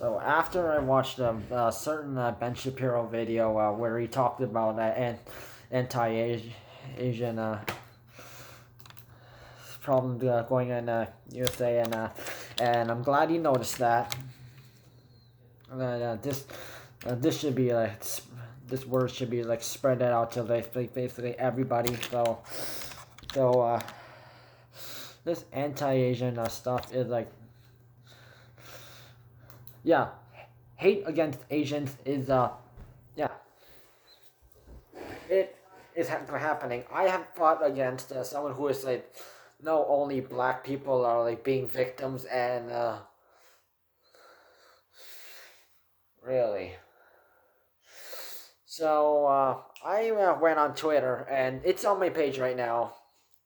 So after I watched a certain Ben Shapiro video where he talked about anti-Asian problem going in USA, and I'm glad you noticed that. This should be like this word should be like spread out to basically everybody. So this anti-Asian stuff is like, yeah, hate against Asians is yeah, it is happening. I have fought against someone who is like, no, only black people are like being victims, and really. So I went on Twitter, and it's on my page right now.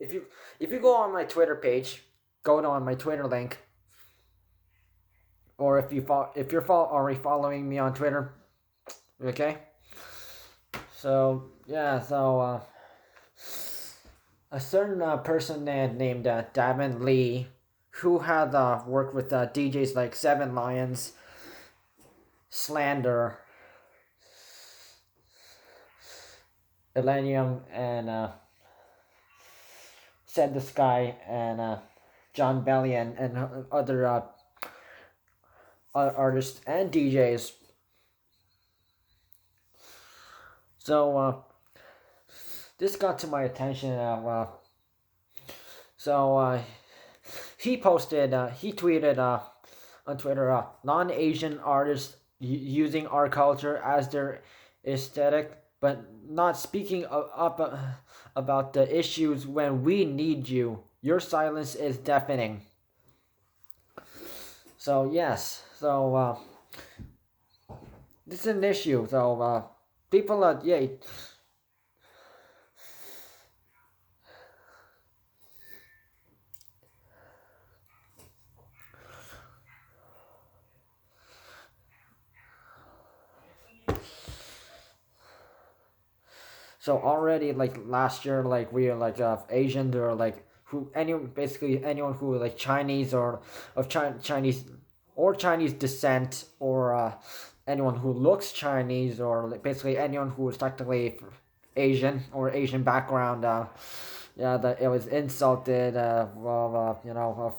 If you if you go on my Twitter page, go on my Twitter link, or if you're already following me on Twitter, okay. So yeah, a certain person named Dabin Lee, who had worked with DJs like Seven Lions, Slander, Millennium, and Said the Sky, and John Bellion, and other artists and DJs. So this got to my attention. So he tweeted on Twitter, non-Asian artists using our culture as their aesthetic, but not speaking up about the issues when we need you. Your silence is deafening. So yes, this is an issue. So people are yeah. So already like last year, like we are like Asians, or like who anyone basically anyone who like Chinese or of Chinese or Chinese descent, or anyone who looks Chinese, or like basically anyone who is technically Asian or Asian background. Yeah, that it was insulted. Of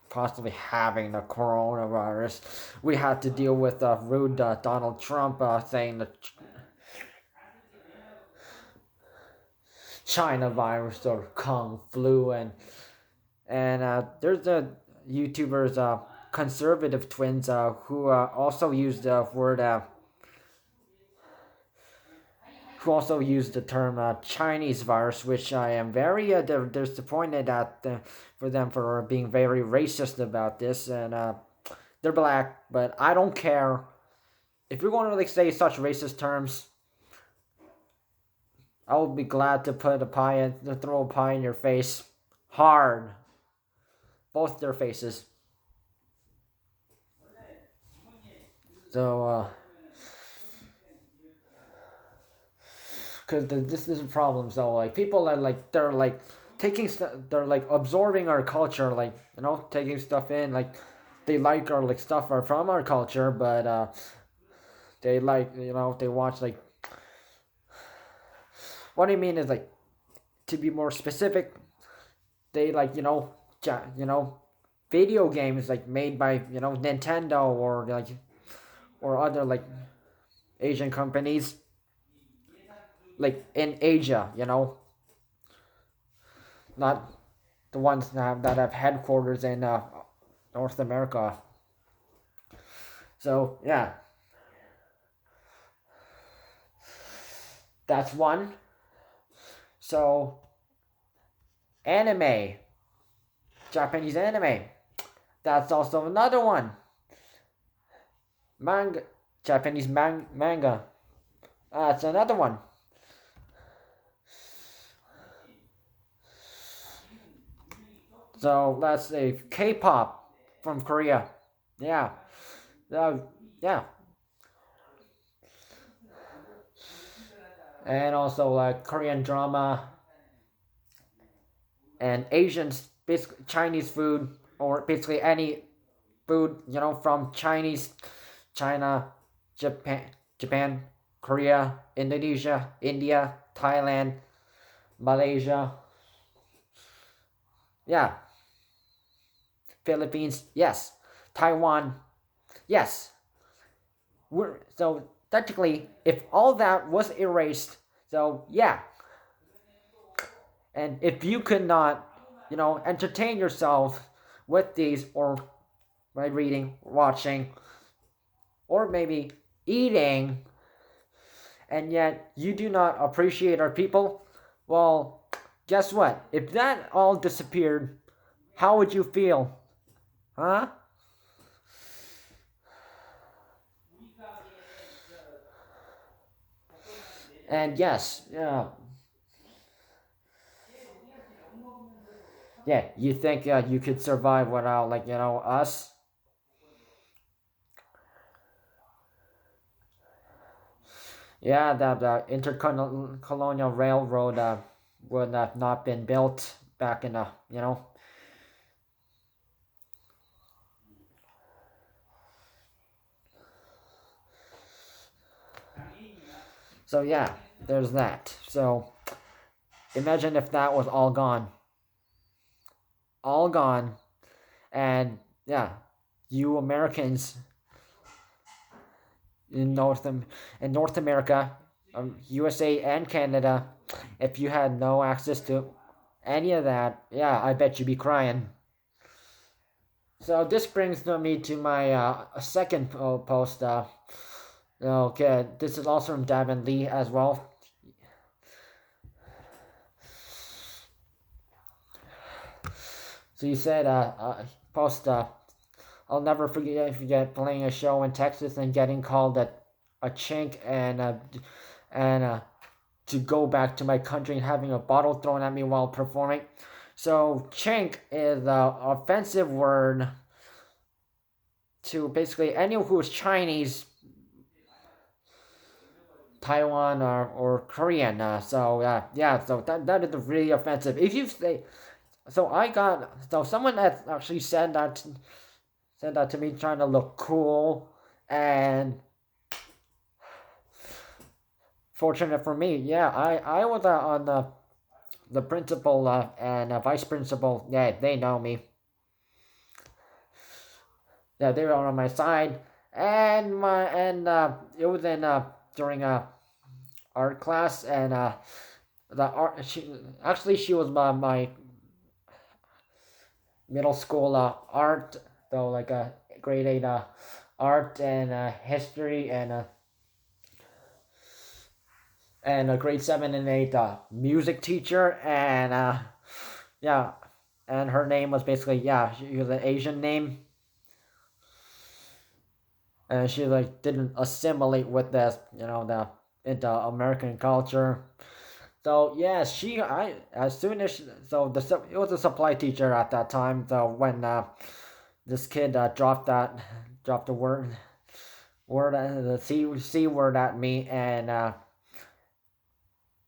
possibly having the coronavirus. We had to deal with rude Donald Trump saying that China virus or Kung flu, and there's the YouTubers conservative twins who also used the word who also used the term Chinese virus, which I am very disappointed at for them for being very racist about this, and they're black, but I don't care if you're going to like say such racist terms. I will be glad to throw a pie in your face, hard, both their faces. So, because this is a problem. So, like, people are like, they're like they're like absorbing our culture, like, taking stuff in, like, they like our like stuff are from our culture, but they like, they watch like, what I mean is like, to be more specific, they like, video games like made by Nintendo, or like, or other like Asian companies, like in Asia, not the ones that have headquarters in North America. So yeah, that's one. So anime, Japanese anime, that's also another one. Manga, Japanese manga, that's another one. So let's say K-pop from Korea. Yeah. Yeah. And also like Korean drama and Asians, basically Chinese food, or basically any food, from China, Japan, Korea, Indonesia, India, Thailand, Malaysia, yeah, Philippines, yes, Taiwan, yes. So technically, if all that was erased, so yeah, and if you could not, entertain yourself with these, or by reading, watching, or maybe eating, and yet you do not appreciate our people, well, guess what? If that all disappeared, how would you feel? Huh? And yes, yeah, yeah. You think you could survive without, like, us? Yeah, the intercolonial railroad would have not been built back in the. So yeah, there's that. So imagine if that was all gone, and yeah, you Americans in North America, USA and Canada, if you had no access to any of that, yeah, I bet you'd be crying. So this brings me to my second post. Okay, this is also from Dabin Lee as well. So you said, post, I'll never forget playing a show in Texas and getting called a chink, and to go back to my country and having a bottle thrown at me while performing. So chink is an offensive word to basically anyone who is Chinese, Taiwan, or Korean. Yeah, so that is really offensive. If you say, so someone that actually said that to me, trying to look cool, and fortunate for me, yeah, I was on the principal and vice principal. Yeah, they know me. Yeah, they were on my side, and it was in during art class, and the art she was my middle school art, though, like grade 8 art and history, and a grade 7 and 8 music teacher, and yeah, and her name was basically, yeah, she was an Asian name, and she like didn't assimilate with this, the into American culture. So yeah, I as soon as it was a supply teacher at that time. So when this kid dropped the word the c word at me, and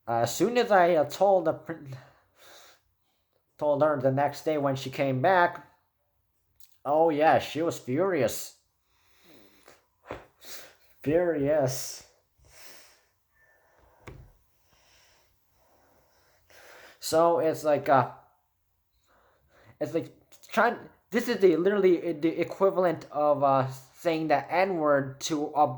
as soon as I told her the next day when she came back, oh yeah, she was furious, furious. So it's like trying. This is the literally the equivalent of saying the N word to a.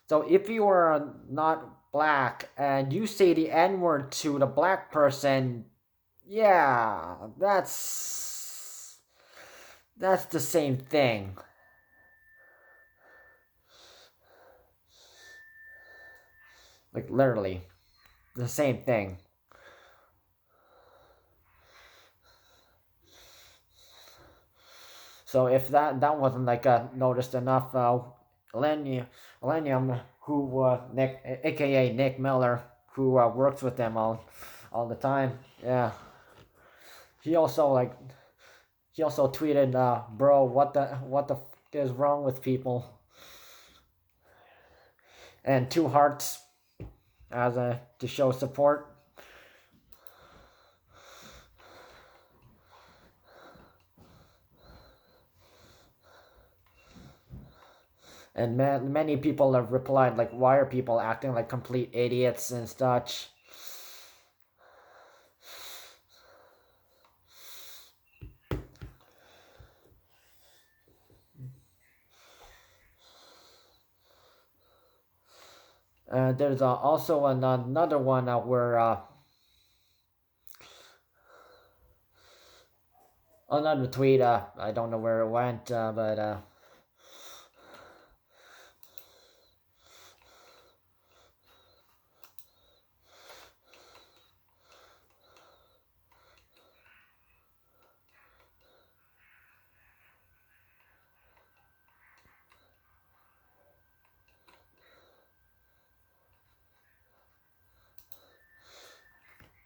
So if you are not black and you say the N word to the black person, yeah, that's the same thing. Like literally the same thing. So if that wasn't like noticed enough, Lenium, who Nick, aka Nick Miller, who works with them all the time, yeah, he also like he also tweeted, "Bro, what the is wrong with people?" And two hearts as a to show support. And many people have replied like, "Why are people acting like complete idiots and such?" There's also another one where another tweet. I don't know where it went, but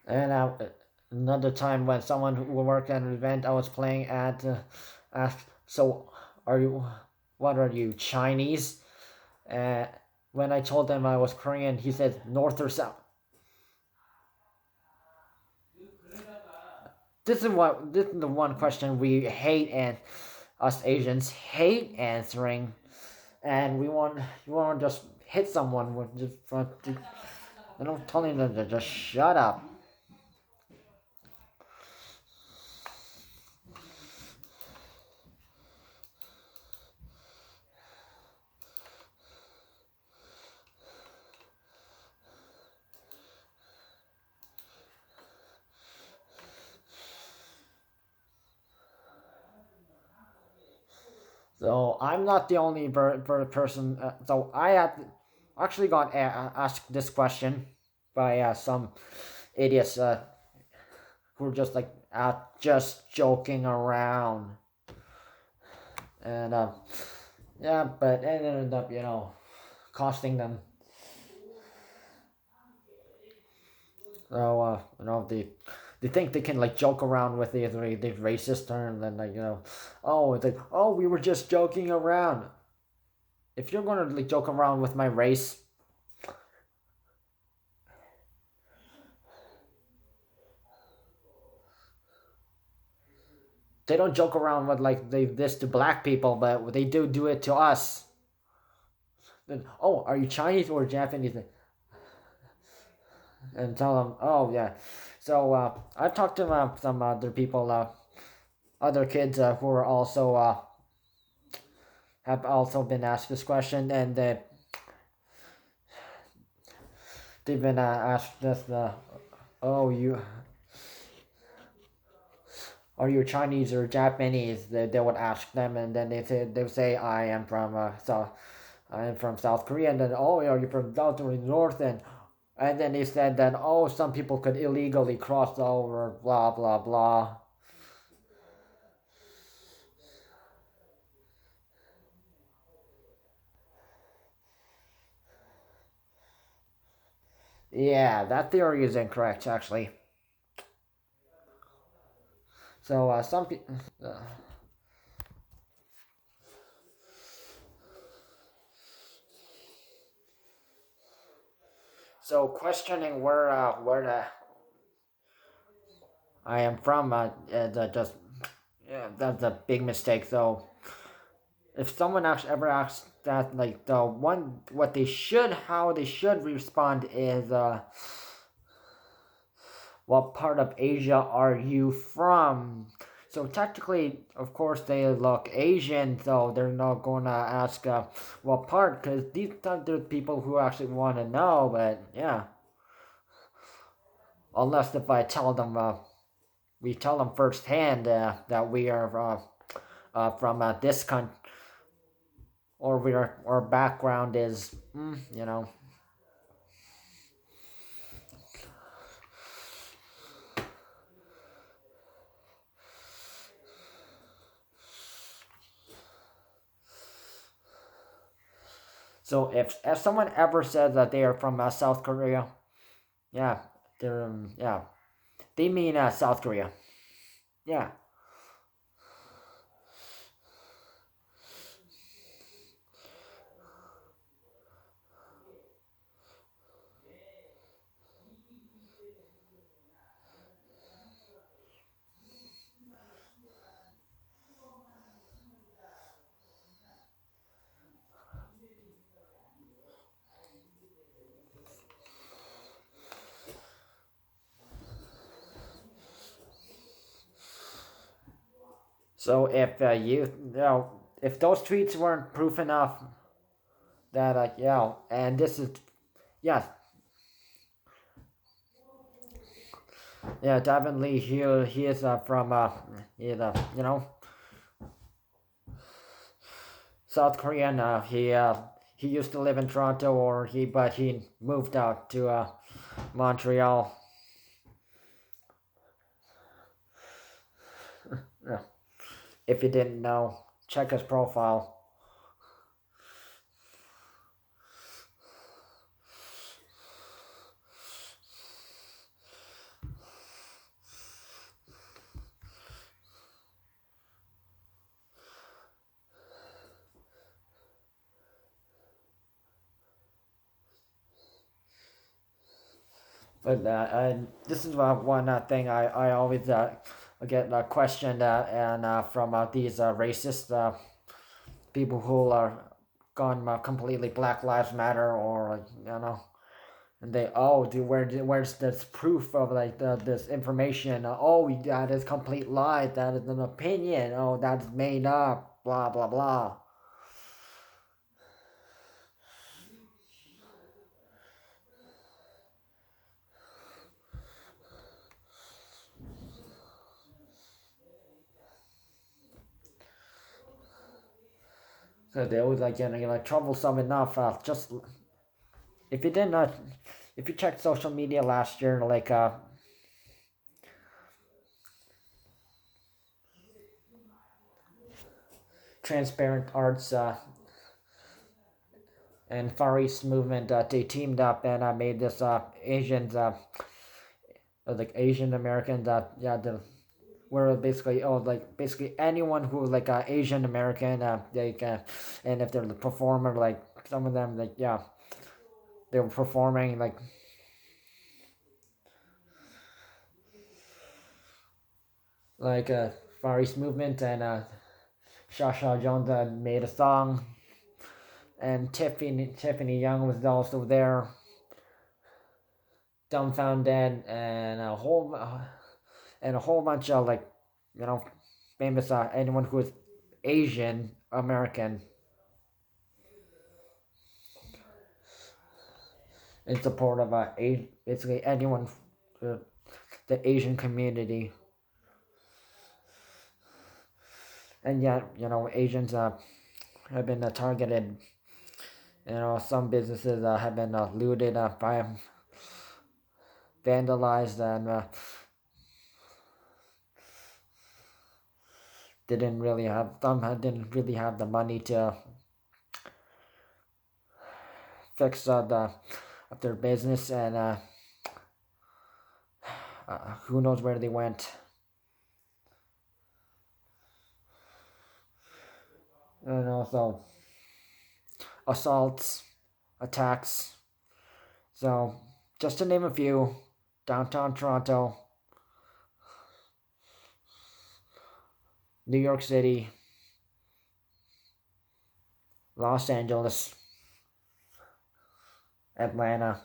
and another time when someone who worked at an event I was playing at asked, "So, are you? What are you, Chinese?" Uh, when I told him I was Korean, he said, "North or South?" This is the one question we hate, and us Asians hate answering, and we want to just hit someone with just I don't telling them to just shut up. So I'm not the only person. So I had actually got asked this question by some idiots who were just like just joking around, and yeah, but it ended up costing them. So they think they can like joke around with the racist term, and like oh, it's like, oh, we were just joking around. If you're gonna like joke around with my race, they don't joke around with like this to black people, but they do it to us. Then, oh, are you Chinese or Japanese? And tell them, oh yeah. So I've talked to some other people, other kids who are also have also been asked this question, and they've been asked this. Oh, you are you Chinese or Japanese? They would ask them, and then they would say I am from I am from South Korea, and then oh, are you from South or North? And then they said that oh, some people could illegally cross over, blah blah blah. Yeah, that theory is incorrect actually. So some people. So questioning where the I am from that just yeah, that's a big mistake. So if someone actually ever asks that, like the one what they should how they should respond is what part of Asia are you from? So technically, of course, they look Asian, so they're not going to ask what part, because these are the people who actually want to know. But yeah, unless if I tell them, we tell them firsthand that we are from this country, or our background is, you know. So if someone ever says that they are from South Korea, yeah, they're yeah, they mean South Korea. Yeah. So if if those tweets weren't proof enough that and this is yeah Dabin Lee, he is from he's South Korean. He used to live in Toronto, but he moved out to Montreal. Yeah. If you didn't know, check his profile. But this is one thing I always get questioned and from these racist people who are gone completely Black Lives Matter or and they where's this proof of this information? That is complete lie. That is an opinion. Oh, that's made up. Blah blah blah. So they always troublesome enough. Just if you didn't if you checked social media last year, Transparent Arts and Far East movement, they teamed up and made this Asians Asian Americans where basically basically anyone who Asian American and if they're the performer some of them they were performing Far East movement and Shasha Jones made a song and Tiffany Young was also there, dumbfounded and a whole bunch of famous anyone who is Asian American in support of basically anyone uh, the Asian community. And yet Asians have been targeted. Some businesses have been looted by vandalized and didn't really have the money to fix their business and who knows where they went. And also assaults, attacks. So just to name a few, downtown Toronto, New York City, Los Angeles, Atlanta,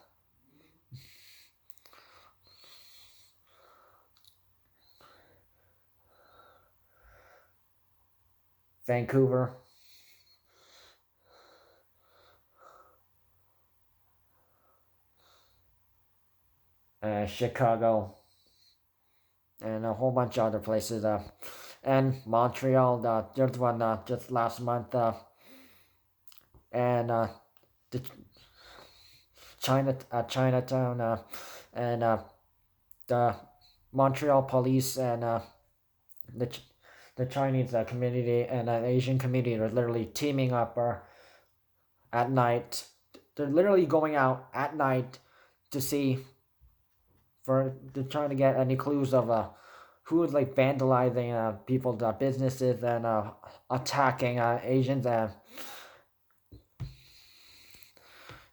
Vancouver, Chicago, and a whole bunch of other places. And Montreal. There's one just last month. And the Chinatown, and the Montreal police and the the Chinese community and Asian community are literally teaming up at night. They're literally going out at night to see for to trying to get any clues of who's vandalizing people's businesses and attacking Asians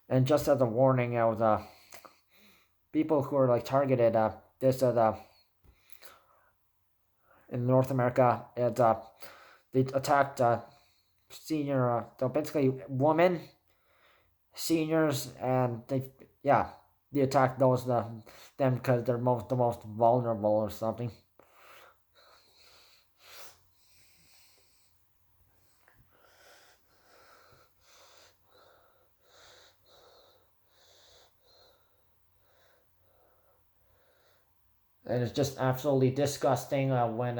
and just as a warning, I was people who are targeted. This is in North America. They attacked senior, so basically women, seniors, and they attacked them because they're the most vulnerable or something. And it's just absolutely disgusting when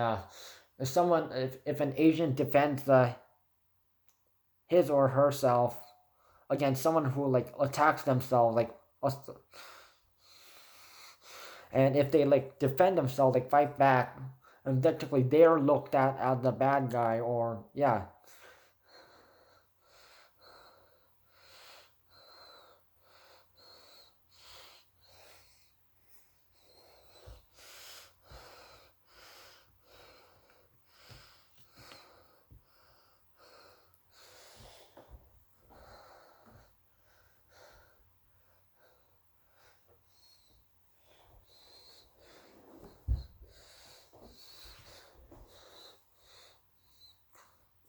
if an Asian defends his or herself against someone who like attacks themselves like us, and if they like defend themselves like fight back, and technically they're looked at as the bad guy, or yeah.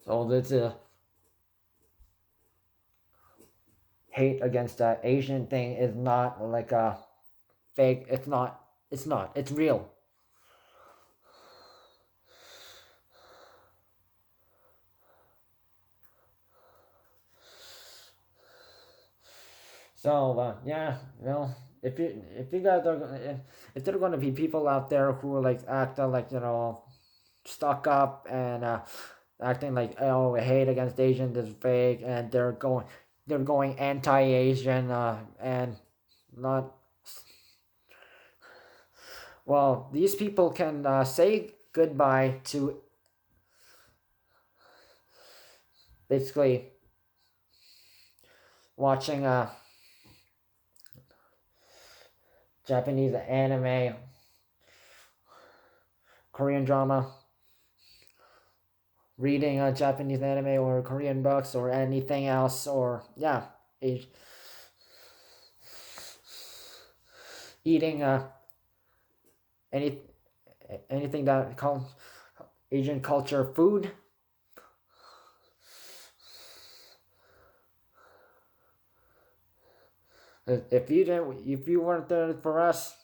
So this hate against the Asian thing is not like a fake. It's not. It's not. It's real. So yeah, well, if you guys are if there are gonna be people out there who like act like stuck up and acting like oh hate against Asians is fake and they're going anti-Asian and not well these people can say goodbye to basically watching Japanese anime, Korean drama, reading Japanese anime or Korean books or anything else, or yeah, eating any anything that calls Asian culture food. If you weren't there for us,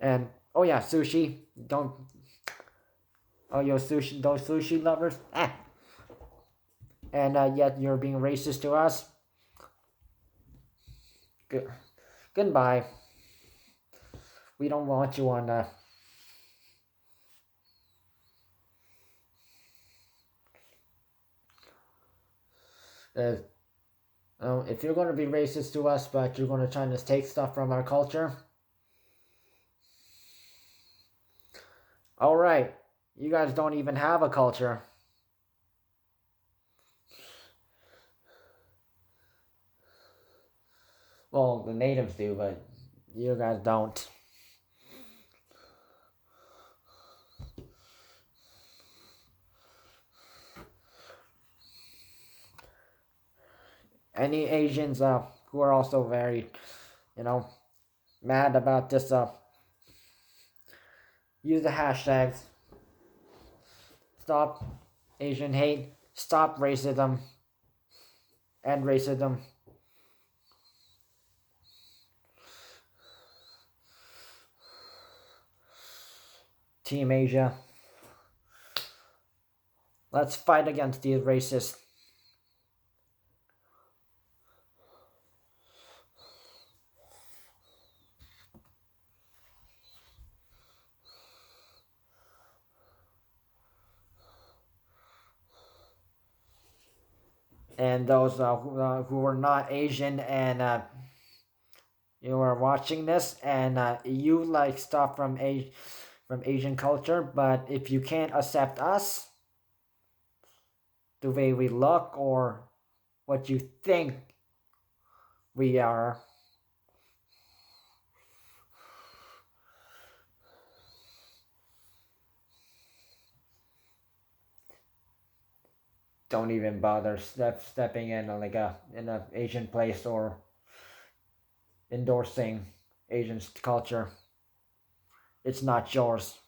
and oh yeah, sushi. Don't oh yo sushi those sushi lovers. And yet you're being racist to us. Good. Goodbye. We don't want you on. Uh, if you're going to be racist to us, but you're going to try to take stuff from our culture, all right. You guys don't even have a culture. Well, the natives do, but you guys don't. Any Asians who are also very, you know, mad about this use the hashtags. Stop Asian hate. Stop racism. End racism. Team Asia. Let's fight against these racists. And those who are not Asian and you are watching this and you like stuff from Asian culture, but if you can't accept us, the way we look or what you think we are, don't even bother stepping in like a Asian place or endorsing Asian culture. It's not yours.